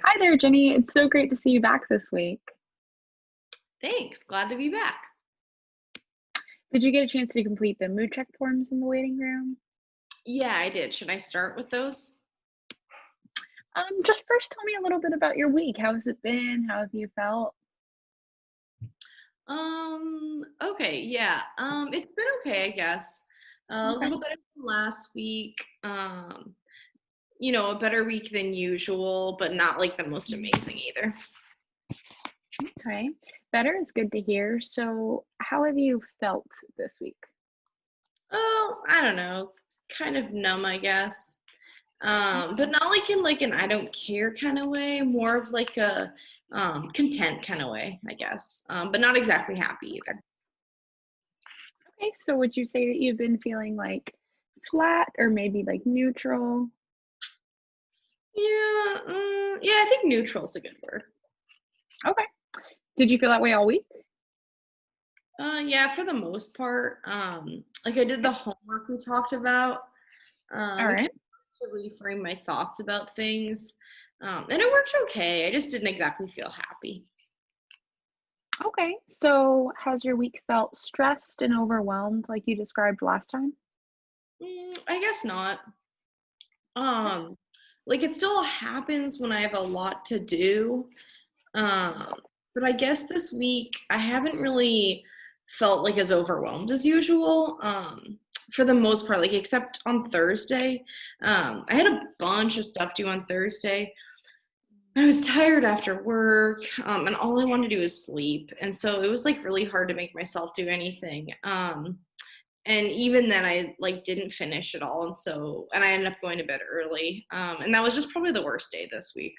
Hi there, Jenny. It's so great to see you back this week. Thanks. Glad to be back. Did you get a chance to complete the mood check forms in the waiting room? Yeah, I did. Should I start with those? Just first tell me a little bit about your week. How has it been? How have you felt? Okay, yeah. It's been okay, I guess. A Okay, little better than last week. A better week than usual, but not like the most mm, amazing either. okay. Better is good to hear. So, how have you felt this week? Oh, I don't know. Kind of numb, I guess. But Okay, not like in like an I don't care kind of way, more of like a content kind of way, I guess. But not exactly happy either. okay. So, would you say that you've been feeling like flat or maybe like neutral? Yeah, yeah, I think neutral's a good word. Okay. Did you feel that way all week? Yeah, for the most part. Like I did the Okay. homework we talked about, All and kind right. of to reframe my thoughts about things. And it worked okay. I just didn't exactly feel happy. Okay. So, has your week felt stressed and overwhelmed like you described last time? I guess not. Um, like it still happens when I have a lot to do. Um, but I guess this week I haven't really felt like as overwhelmed as usual. For the most part, like except on Thursday. I had a bunch of stuff due on Thursday. I was tired after work, and all I wanted to do is sleep. And so it was like really hard to make myself do anything. And even then I like didn't finish at all. And I ended up going to bed early. And that was just probably the worst day this week.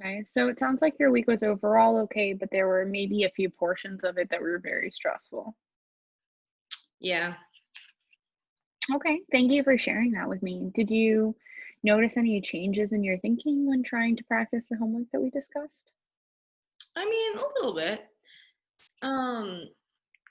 Okay, so it sounds like your week was overall okay, but there were maybe a few portions of it that were very stressful. Yeah. Okay, thank you for sharing that with me. Did you notice any changes in your thinking when trying to practice the homework that we discussed? I mean, a little bit. Um,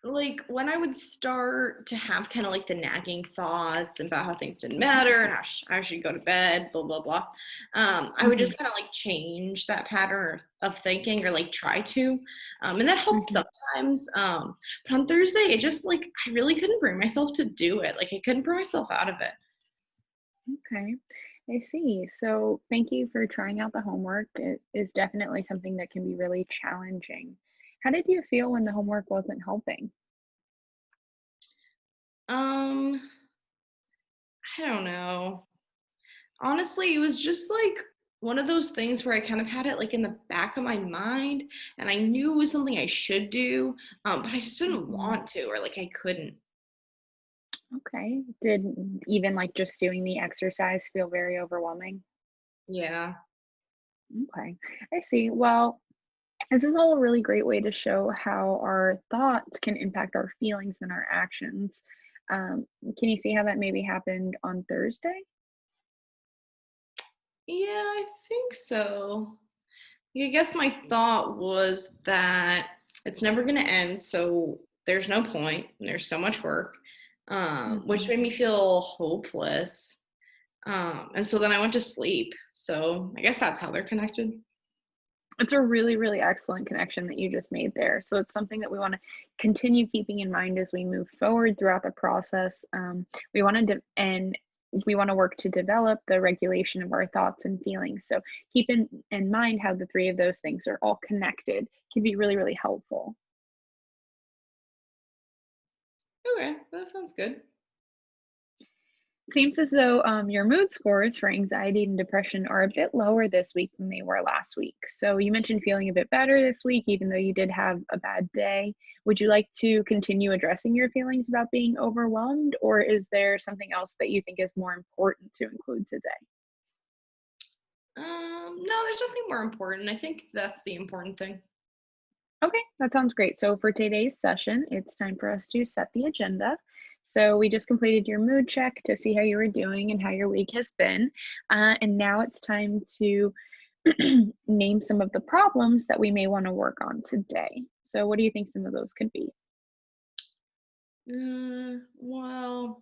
like when I would start to have kind of like the nagging thoughts about how things didn't Mhm, matter and how I should go to bed, blah blah blah. I would mhm, just kind of like change that pattern of thinking or like try to, and that helped mhm. sometimes. But on Thursday, it just like I really couldn't bring myself to do it. Like I couldn't bring myself out of it. Okay, I see. So thank you for trying out the homework. It is definitely something that can be really challenging. How did you feel when the homework wasn't helping? Um, I don't know. Honestly, it was just like one of those things where I kind of had it like in the back of my mind and I knew it was something I should do, but I just didn't Mhm. want to or like I couldn't. Okay. Did even like just doing the exercise feel very overwhelming? Yeah. Okay, I see. Well, this is all a really great way to show how our thoughts can impact our feelings and our actions. Can you see how that maybe happened on Thursday? Yeah, I think so. I guess my thought was that it's never going to end, so there's no point. There's so much work, which Mhm. made me feel hopeless. And so then I went to sleep. So I guess that's how they're connected. It's a really, really excellent connection that you just made there. So it's something that we want to continue keeping in mind as we move forward throughout the process. We want to, and we want to work to develop the regulation of our thoughts and feelings. So keep in mind how the three of those things are all connected can be really, really helpful. Okay, that sounds good. Seems as though your mood scores for anxiety and depression are a bit lower this week than they were last week. So you mentioned feeling a bit better this week, even though you did have a bad day. Would you like to continue addressing your feelings about being overwhelmed, or is there something else that you think is more important to include today? No, there's nothing more important. I think that's the important thing. Okay, that sounds great. So for today's session, it's time for us to set the agenda. So we just completed your mood check to see how you were doing and how your week has been. And now it's time to name some of the problems that we may want to work on today. So what do you think some of those could be? Well,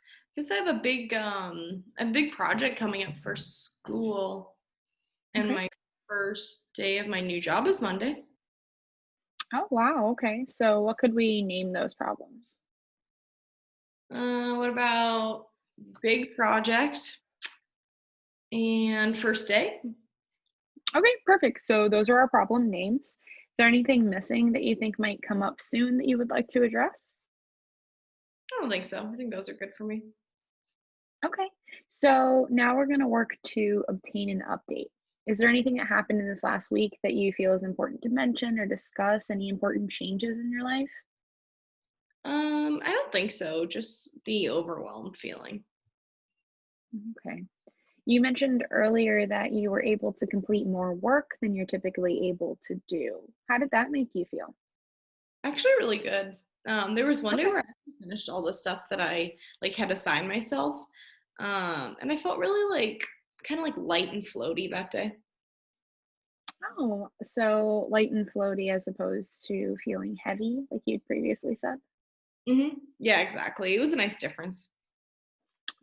I guess I have a big project coming up for school. and Okay. my first day of my new job is Monday. Oh, wow. Okay. So what could we name those problems? What about big project and first day? Okay, perfect. So those are our problem names. Is there anything missing that you think might come up soon that you would like to address? I don't think so. I think those are good for me. Okay. So now we're going to work to obtain an update. Is there anything that happened in this last week that you feel is important to mention or discuss? Any important changes in your life? I don't think so. Just the overwhelmed feeling. Okay. You mentioned earlier that you were able to complete more work than you're typically able to do. How did that make you feel? Actually, really good. There was one day Okay. where I actually finished all the stuff that I like had assigned myself, and I felt really like kind of like light and floaty that day. Oh, so light and floaty as opposed to feeling heavy, like you'd previously said. Yeah, exactly. It was a nice difference.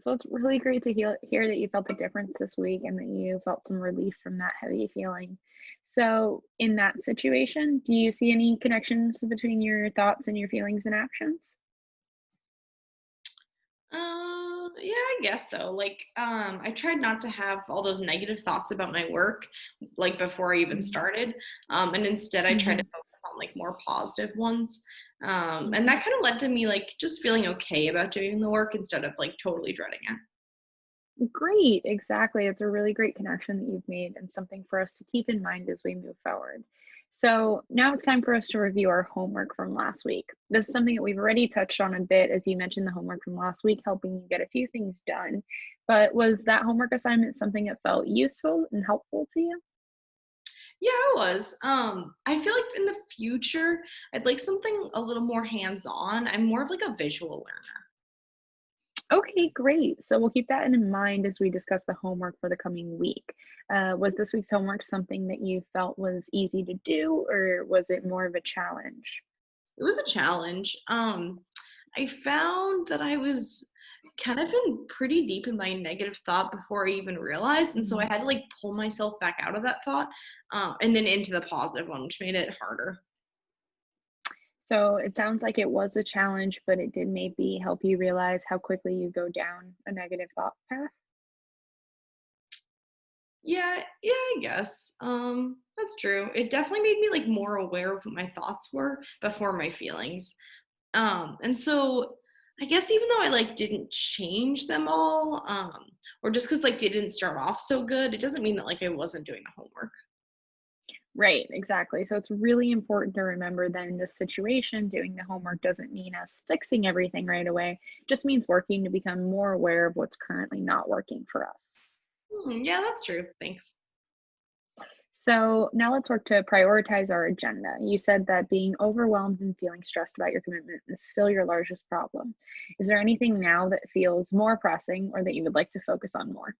So it's really great to hear that you felt the difference this week and that you felt some relief from that heavy feeling. So, in that situation, do you see any connections between your thoughts and your feelings and actions? Yeah, I guess so. Like, I tried not to have all those negative thoughts about my work, like before I even started. And instead I tried to Mm-hmm. focus on like more positive ones. And Hmm. that kind of led to me like just feeling okay about doing the work instead of like totally dreading it. Great, exactly. It's a really great connection that you've made and something for us to keep in mind as we move forward. So now it's time for us to review our homework from last week. This is something that we've already touched on a bit, as you mentioned the homework from last week, helping you get a few things done. But was that homework assignment something that felt useful and helpful to you? Yeah, I was. I feel like in the future, I'd like something a little more hands-on. I'm more of like a visual learner. Okay, great. So we'll keep that in mind as we discuss the homework for the coming week. Was this week's homework something that you felt was easy to do, or was it more of a challenge? It was a challenge. I found that I was kind of in pretty deep in my negative thought before I even realized, and so I Mhm. had to like pull myself back out of that thought, and then into the positive one, which made it harder. So it sounds like it was a challenge, but it did maybe help you realize how quickly you go down a negative thought path. Yeah, I guess. That's true. It definitely made me like more aware of what my thoughts were before my feelings. And so I guess even though I like didn't change them all, or just because like they didn't start off so good, it doesn't mean that like I wasn't doing the homework. Right, exactly. So it's really important to remember that in this situation, doing the homework doesn't mean us fixing everything right away, it just means working to become more aware of what's currently not working for us. Yeah, that's true. Thanks. So now let's work to prioritize our agenda. You said that being overwhelmed and feeling stressed about your commitment is still your largest problem. Is there anything now that feels more pressing or that you would like to focus on more?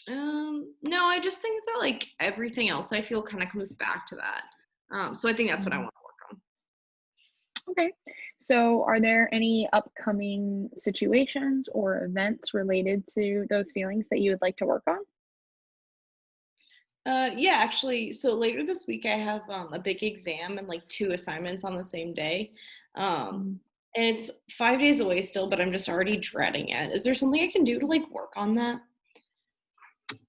No, I just think that like everything else I feel kind of comes back to that. So I think that's what I Mhm. want to work on. Okay. So are there any upcoming situations or events related to those feelings that you would like to work on? Yeah, actually, so later this week I have a big exam and like two assignments on the same day. Um, Mhm. and it's 5 days away still, but I'm just already dreading it. Is there something I can do to like work on that?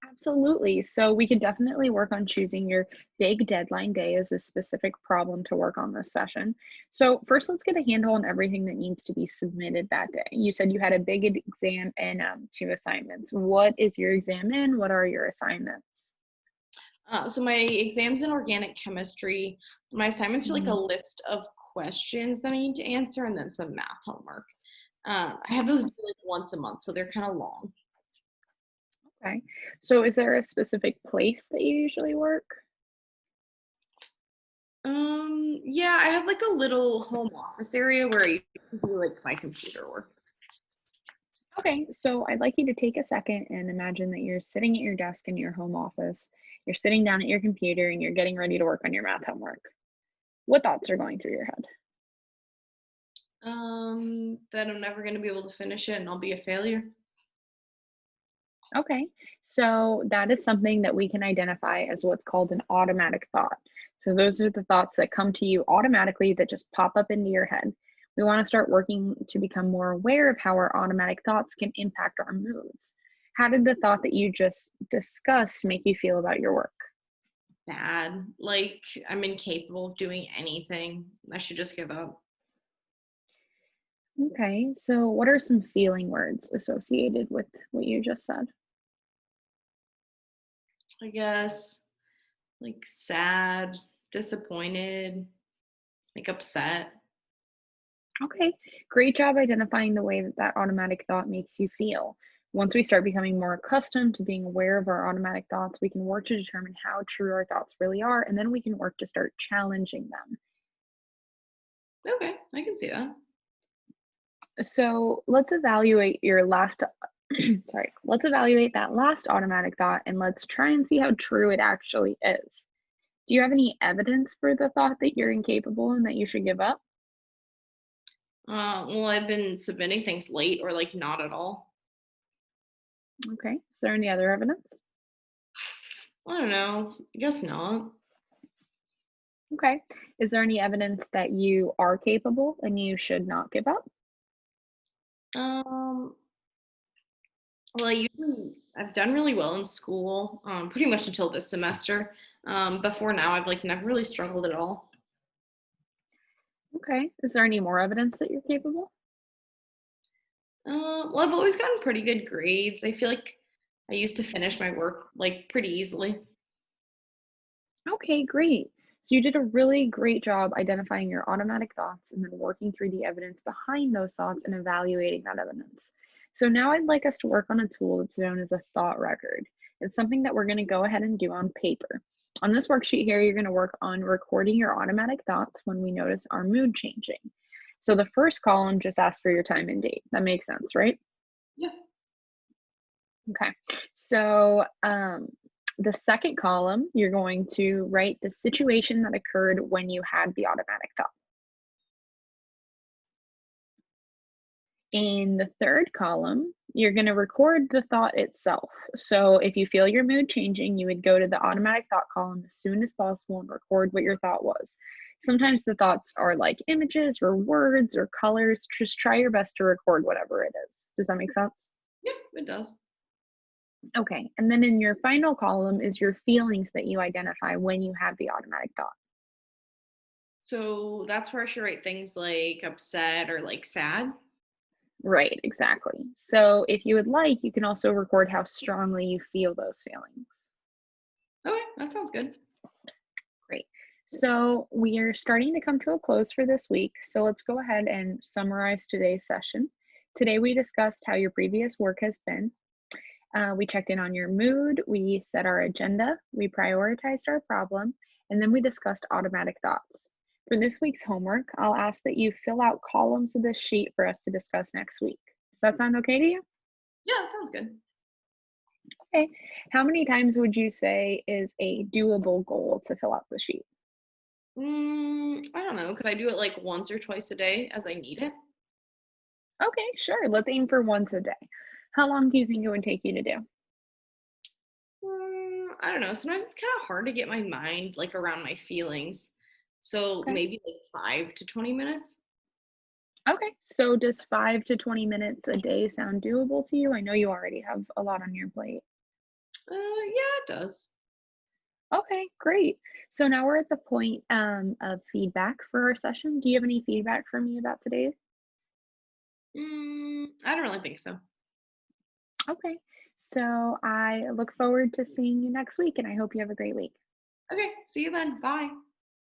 Absolutely. So we could definitely work on choosing your big deadline day as a specific problem to work on this session. So first, let's get a handle on everything that needs to be submitted that day. You said you had a big exam and two assignments. What is your exam in? What are your assignments? So my exams in organic chemistry, my assignments are like a Mhm. list of questions that I need to answer and then some math homework. I have those due, like once a month, so they're kind of long. Okay. So is there a specific place that you usually work? Yeah, I have like a little home office area where I can do like my computer work. Okay, so I'd like you to take a second and imagine that you're sitting at your desk in your home office. You're sitting down at your computer and you're getting ready to work on your math homework. What thoughts are going through your head? That I'm never gonna be able to finish it and I'll be a failure. Okay, so that is something that we can identify as what's called an automatic thought. So those are the thoughts that come to you automatically that just pop up into your head. We want to start working to become more aware of how our automatic thoughts can impact our moods. How did the thought that you just discussed make you feel about your work? Bad. Like, I'm incapable of doing anything. I should just give up. Okay, so what are some feeling words associated with what you just said? I guess, like, sad, disappointed, like, upset. Okay, great job identifying the way that that automatic thought makes you feel. Once we start becoming more accustomed to being aware of our automatic thoughts, we can work to determine how true our thoughts really are, and then we can work to start challenging them. Okay, I can see that. So let's evaluate your last, sorry, let's evaluate that last automatic thought and let's try and see how true it actually is. Do you have any evidence for the thought that you're incapable and that you should give up? Well, I've been submitting things late or like not at all. Okay, is there any other evidence? I don't know. I guess not. Okay. Is there any evidence that you are capable and you should not give up? Um, well, I've done really well in school, pretty much until this semester. Before now, I've like never really struggled at all. Okay. Is there any more evidence that you're capable? Well, I've always gotten pretty good grades. I feel like I used to finish my work like pretty easily. Okay, great. So you did a really great job identifying your automatic thoughts and then working through the evidence behind those thoughts and evaluating that evidence. So now I'd like us to work on a tool that's known as a thought record. It's something that we're going to go ahead and do on paper. On this worksheet here, you're going to work on recording your automatic thoughts when we notice our mood changing. So the first column just asks for your time and date. That makes sense, right? Yeah. Okay. So the second column, you're going to write the situation that occurred when you had the automatic thought. In the third column, you're going to record the thought itself. So if you feel your mood changing, you would go to the automatic thought column as soon as possible and record what your thought was. Sometimes the thoughts are like images or words or colors. Just try your best to record whatever it is. Does that make sense? Yeah, it does. Okay. And then in your final column is your feelings that you identify when you have the automatic thought. So that's where I should write things like upset or like sad. Right, exactly. So if you would like, you can also record how strongly you feel those feelings. Okay, that sounds good. Great. So we are starting to come to a close for this week. So let's go ahead and summarize today's session. Today we discussed how your previous work has been. We checked in on your mood, we set our agenda, we prioritized our problem, and then we discussed automatic thoughts. For this week's homework, I'll ask that you fill out columns of this sheet for us to discuss next week. Does that sound okay to you? Yeah, that sounds good. Okay. How many times would you say is a doable goal to fill out the sheet? I don't know. Could I do it like once or twice a day as I need it? Okay, sure. Let's aim for once a day. How long do you think it would take you to do? I don't know. Sometimes it's kind of hard to get my mind like around my feelings. So Okay. maybe like 5 to 20 minutes. Okay. So does 5 to 20 minutes a day sound doable to you? I know you already have a lot on your plate. Yeah, it does. Okay, great. So now we're at the point of feedback for our session. Do you have any feedback for me about today? I don't really think so. Okay. So I look forward to seeing you next week and I hope you have a great week. Okay, see you then. Bye.